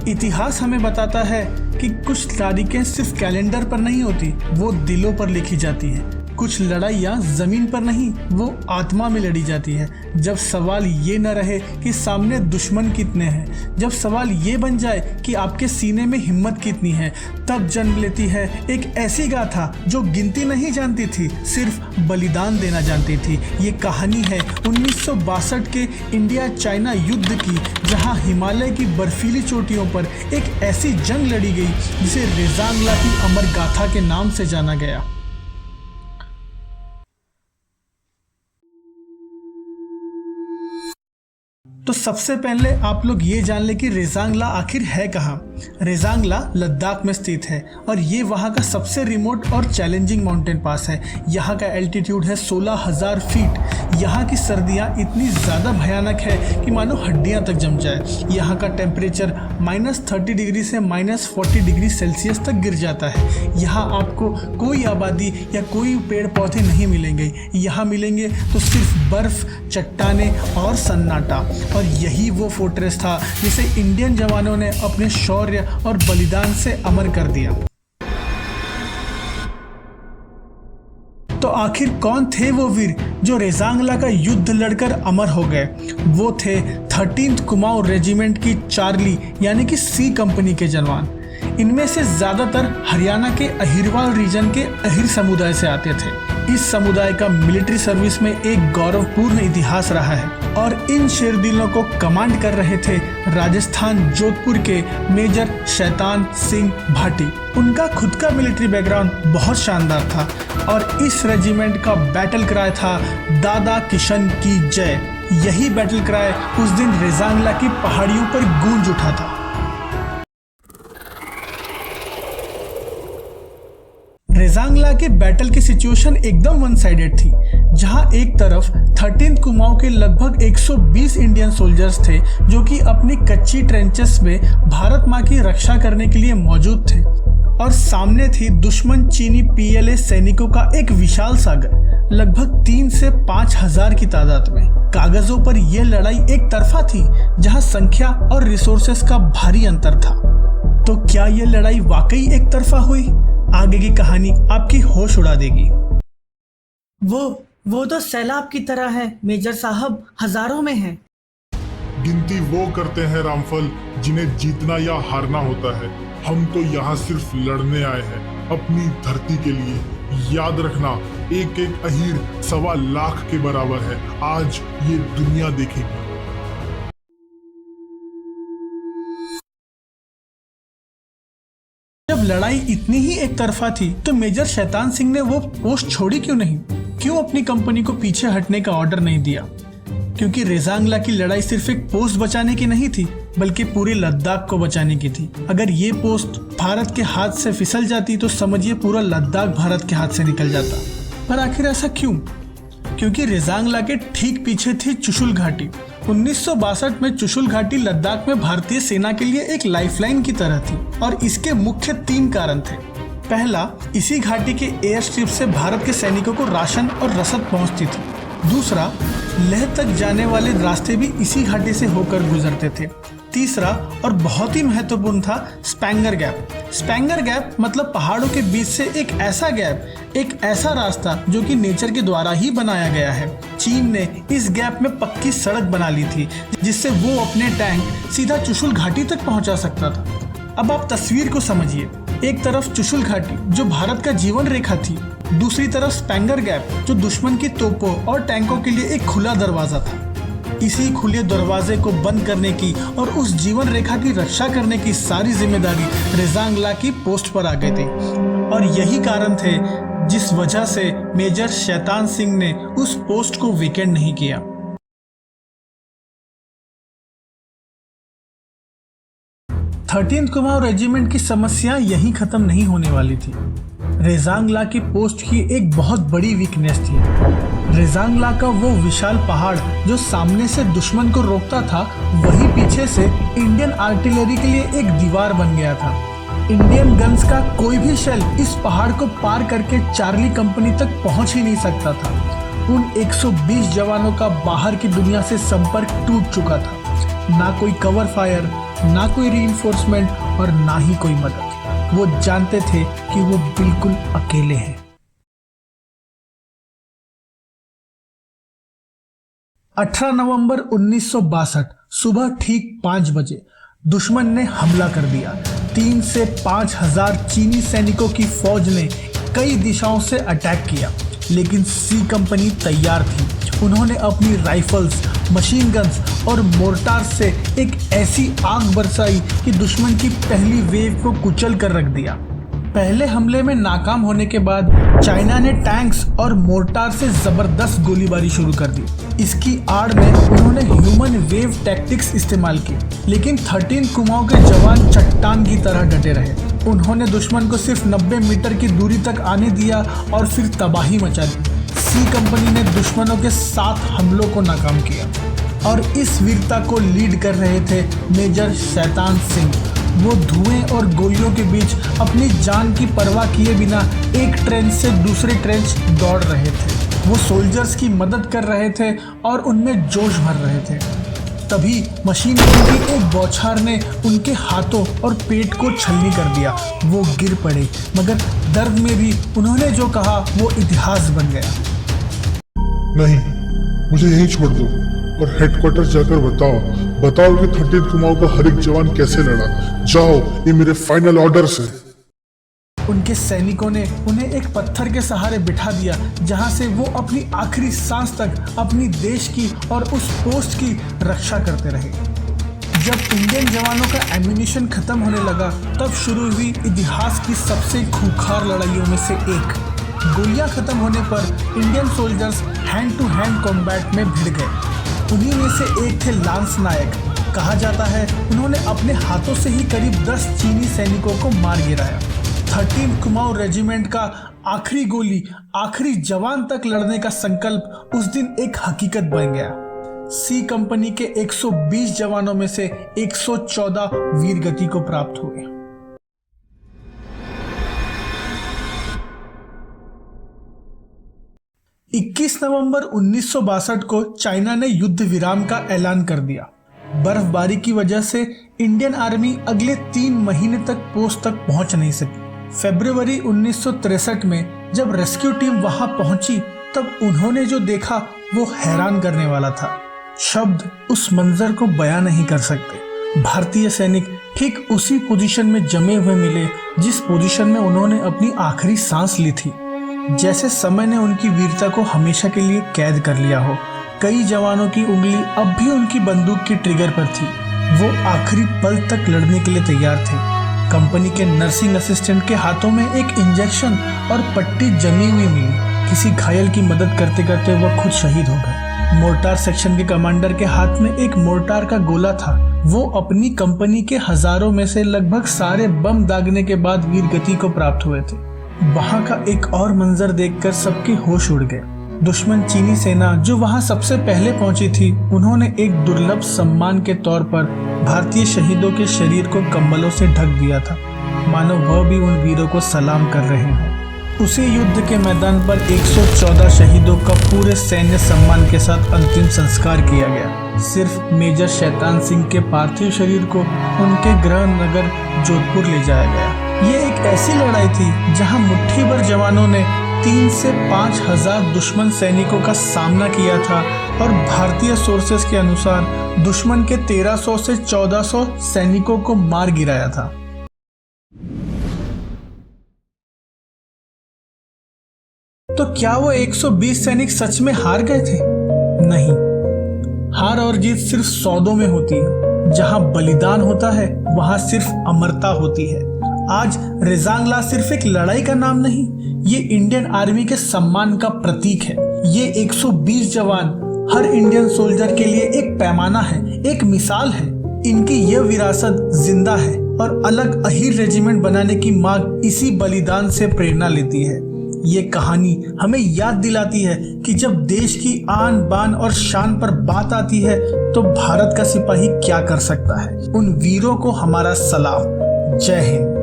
इतिहास हमें बताता है कि कुछ तारीखें सिर्फ कैलेंडर पर नहीं होती, वो दिलों पर लिखी जाती हैं। कुछ लड़ाइयाँ जमीन पर नहीं, वो आत्मा में लड़ी जाती है। जब सवाल ये न रहे कि सामने दुश्मन कितने हैं, जब सवाल ये बन जाए कि आपके सीने में हिम्मत कितनी है, तब जन्म लेती है एक ऐसी गाथा जो गिनती नहीं जानती थी, सिर्फ बलिदान देना जानती थी। ये कहानी है 1962 के इंडिया चाइना युद्ध की, जहां हिमालय की बर्फीली चोटियों पर एक ऐसी जंग लड़ी गई जिसे रेजांगला की अमर गाथा के नाम से जाना गया। तो सबसे पहले आप लोग ये जान ले कि रेजांगला आखिर है कहाँ। रेजांगला लद्दाख में स्थित है और ये वहाँ का सबसे रिमोट और चैलेंजिंग माउंटेन पास है। यहाँ का एल्टीट्यूड है 16,000 फीट। यहाँ की सर्दियाँ इतनी ज़्यादा भयानक है कि मानो हड्डियाँ तक जम जाए। यहाँ का टेम्परेचर -30 डिग्री से -40 डिग्री सेल्सियस तक गिर जाता है। यहाँ आपको कोई आबादी या कोई पेड़ पौधे नहीं मिलेंगे। यहाँ मिलेंगे तो सिर्फ बर्फ, चट्टाने और सन्नाटा। और यही वो फोर्ट्रेस था जिसे इंडियन जवानों ने अपने शौर्य और बलिदान से अमर कर दिया। तो आखिर कौन थे वो वीर जो रेजांगला का युद्ध लड़कर अमर हो गए? वो थे 13th कुमाऊं रेजिमेंट की चार्ली यानी कि सी कंपनी के जवान। इनमें से ज्यादातर हरियाणा के अहिरवाल रीजन के अहिर समुदाय से आते थे। इस समुदाय का मिलिट्री सर्विस में एक गौरवपूर्ण इतिहास रहा है और इन शेरदिलों को कमांड कर रहे थे राजस्थान जोधपुर के मेजर शैतान सिंह भाटी। उनका खुद का मिलिट्री बैकग्राउंड बहुत शानदार था और इस रेजिमेंट का बैटल क्राई था दादा किशन की जय। यही बैटल क्राई उस दिन रेजांगला की पहाड़ियों पर गूंज उठा था। रेजांगला के बैटल की सिचुएशन एकदम वन साइडेड थी, जहां एक तरफ 13th कुमाऊं के लगभग 120 इंडियन सोल्जर्स थे जो कि अपनी कच्ची ट्रेंचेस में भारत मां की रक्षा करने के लिए मौजूद थे, और सामने थी दुश्मन चीनी PLA सैनिकों का एक विशाल सागर लगभग 3 से 5 हजार की तादाद में। कागजों पर यह लड़ाई एक तरफा थी, जहां संख्या और रिसोर्सेस का भारी अंतर था। तो क्या यह लड़ाई वाकई एक तरफा हुई? आगे की कहानी आपकी होश उड़ा देगी। वो तो सैलाब की तरह है मेजर साहब, हजारों में है। गिनती वो करते हैं रामफल जिन्हें जीतना या हारना होता है। हम तो यहाँ सिर्फ लड़ने आए हैं, अपनी धरती के लिए। याद रखना, एक एक अहीर 1.25 लाख के बराबर है। आज ये दुनिया देखेगी। जब लड़ाई इतनी ही एक तरफा थी तो मेजर शैतान सिंह ने वो पोस्ट छोड़ी क्यों नहीं? क्यों अपनी कंपनी को पीछे हटने का ऑर्डर नहीं दिया? क्योंकि रेजांगला की लड़ाई सिर्फ एक पोस्ट बचाने की नहीं थी, बल्कि पूरे लद्दाख को बचाने की थी। अगर ये पोस्ट भारत के हाथ से फिसल जाती तो समझिए पूरा लद्दाख भारत के हाथ से निकल जाता। पर आखिर ऐसा क्यों? क्योंकि रेजांगला के ठीक पीछे थी चुशुल घाटी। 1962 में चुशुल घाटी लद्दाख में भारतीय सेना के लिए एक लाइफलाइन की तरह थी और इसके मुख्य 3 कारण थे। पहला, इसी घाटी के एयर स्ट्रिप से भारत के सैनिकों को राशन और रसद पहुंचती थी। दूसरा, लेह तक जाने वाले रास्ते भी इसी घाटी से होकर गुजरते थे। तीसरा और बहुत ही महत्वपूर्ण था स्पैंगर गैप। स्पैंगर गैप मतलब पहाड़ों के बीच से एक ऐसा गैप, एक ऐसा रास्ता जो कि नेचर के द्वारा ही बनाया गया है। चीन ने इस गैप में पक्की सड़क बना ली थी जिससे वो अपने टैंक सीधा चुशुल घाटी तक पहुंचा सकता था। अब आप तस्वीर को समझिए, एक तरफ चुशुल घाटी जो भारत का जीवन रेखा थी, दूसरी तरफ स्पैंगर गैप जो दुश्मन की तोपों और टैंकों के लिए एक खुला दरवाजा था। इसी खुले दरवाजे को बंद करने की और उस जीवन रेखा की रक्षा करने की सारी जिम्मेदारी रेजांगला की पोस्ट पर आ गई थी, और यही कारण थे जिस वजह से मेजर शैतान सिंह ने उस पोस्ट को वेकेंट नहीं किया। थर्टीन्थ कुमाऊं रेजिमेंट की समस्या यहीं खत्म नहीं होने वाली थी। रेजांगला की पोस्ट की एक बहुत बड़ी वीकनेस थी। रेजांगला का वो विशाल पहाड़ जो सामने से दुश्मन को रोकता था, वही पीछे से इंडियन आर्टिलरी के लिए एक दीवार बन गया था। इंडियन गन्स का कोई भी शेल इस पहाड़ को पार करके चार्ली कंपनी तक पहुंच ही नहीं सकता था। उन 120 जवानों का बाहर की दुनिया से संपर्क टूट चुका था। ना कोई कवर फायर, ना कोई रीइंफोर्समेंट और ना ही कोई मदद। वो जानते थे कि वो बिल्कुल अकेले हैं। 18 नवंबर 1962 सुबह ठीक 5 बजे दुश्मन ने हमला कर दिया। 3 से 5 हजार चीनी सैनिकों की फौज ने कई दिशाओं से अटैक किया, लेकिन सी कंपनी तैयार थी। उन्होंने अपनी राइफल्स, मशीन गन्स और मोर्टार से एक ऐसी आग बरसाई कि दुश्मन की पहली वेव को कुचल कर रख दिया। पहले हमले में नाकाम होने के बाद चाइना ने टैंक्स और मोर्टार से जबरदस्त गोलीबारी शुरू कर दी। इसकी आड़ में उन्होंने ह्यूमन वेव टैक्टिक्स इस्तेमाल की, लेकिन 13 कुमाऊं के जवान चट्टान की तरह डटे रहे। उन्होंने दुश्मन को सिर्फ 90 मीटर की दूरी तक आने दिया और फिर तबाही मचा दी। सी कंपनी ने दुश्मनों के 7 हमलों को नाकाम किया और इस वीरता को लीड कर रहे थे मेजर शैतान सिंह। वो धुएं और गोलियों के बीच अपनी जान की परवाह किए बिना एक ट्रेंच से दूसरे ट्रेंच दौड़ रहे थे। वो सोल्जर्स की मदद कर रहे थे और उनमें जोश भर रहे थे। तभी मशीन गन की एक बौछार ने उनके हाथों और पेट को छलनी कर दिया। वो गिर पड़े, मगर दर्द में भी उन्होंने जो कहा वो इतिहास बन गया। नहीं, मुझे यहीं छोड़ दो और हेडक्वार्टर जाकर बताओ कि 13 कुमाऊं का हर एक जवान कैसे लड़ा। जाओ, ये मेरे फाइनल ऑर्डर्स है। उनके सैनिकों ने उन्हें एक पत्थर के सहारे बिठा दिया, जहां से वो अपनी आखिरी सांस तक अपनी देश की और उस पोस्ट की रक्षा करते रहे। जब इंडियन जवानों का एम्यूनिशन खत्म होने लगा, तब शुरू हुई इतिहास की सबसे खूंखार लड़ाइयों में से एक। गोलियां खत्म होने पर Indian soldiers hand to hand combat में भिड़ गए। उन्हीं में से एक थे लांस नायक। कहा जाता है उन्होंने अपने हाथों से ही करीब 10 चीनी सैनिकों को मार गिराया। 13 कुमाऊं रेजिमेंट का आखिरी गोली आखिरी जवान तक लड़ने का संकल्प उस दिन एक हकीकत बन गया। सी कंपनी के 120 जवानों में से 114 वीर गति को प्राप्त हुए। नवंबर 1962 को चाइना ने युद्ध विराम का ऐलान कर दिया। बर्फबारी की वजह से इंडियन आर्मी अगले 3 महीने तक पोस्ट तक पहुंच नहीं सकी। फरवरी 1963 में जब रेस्क्यू टीम वहां पहुंची, तब उन्होंने जो देखा वो हैरान करने वाला था। शब्द उस मंजर को बयां नहीं कर सकते। भारतीय सैनिक ठीक उसी पोजीशन में जमे हुए मिले जिस पोजीशन में उन्होंने अपनी आखिरी सांस ली थी। जैसे समय ने उनकी वीरता को हमेशा के लिए कैद कर लिया हो। कई जवानों की उंगली अब भी उनकी बंदूक की ट्रिगर पर थी। वो आखिरी पल तक लड़ने के लिए तैयार थे। कंपनी के नर्सिंग असिस्टेंट के हाथों में एक इंजेक्शन और पट्टी जमी हुई मिली। किसी घायल की मदद करते करते वह खुद शहीद हो गए। मोर्टार सेक्शन के कमांडर के हाथ में एक मोर्टार का गोला था। वो अपनी कंपनी के हजारों में से लगभग सारे बम दागने के बाद वीर गति को प्राप्त हुए थे। वहां का एक और मंजर देखकर सबके होश उड़ गए। दुश्मन चीनी सेना जो वहां सबसे पहले पहुंची थी, उन्होंने एक दुर्लभ सम्मान के तौर पर भारतीय शहीदों के शरीर को कंबलों से ढक दिया था, मानो वह भी उन वीरों को सलाम कर रहे हों। उसी युद्ध के मैदान पर 114 शहीदों का पूरे सैन्य सम्मान के साथ अंतिम संस्कार किया गया। सिर्फ मेजर शैतान सिंह के पार्थिव शरीर को उनके गृह नगर जोधपुर ले जाया गया। ये एक ऐसी लड़ाई थी जहां मुट्ठी भर जवानों ने 3 से 5 हजार दुश्मन सैनिकों का सामना किया था और भारतीय सोर्सेस के अनुसार दुश्मन के 1300 से 1400 सैनिकों को मार गिराया था। तो क्या वो 120 सैनिक सच में हार गए थे? नहीं, हार और जीत सिर्फ सौदों में होती है। जहां बलिदान होता है वहां सिर्फ अमरता होती है। आज रेजांगला सिर्फ एक लड़ाई का नाम नहीं, ये इंडियन आर्मी के सम्मान का प्रतीक है। ये 120 जवान हर इंडियन सोल्जर के लिए एक पैमाना है, एक मिसाल है। इनकी यह विरासत जिंदा है और अलग अहीर रेजिमेंट बनाने की मांग इसी बलिदान से प्रेरणा लेती है। ये कहानी हमें याद दिलाती है कि जब देश की आन बान और शान पर बात आती है तो भारत का सिपाही क्या कर सकता है। उन वीरों को हमारा सलाम। जय हिंद।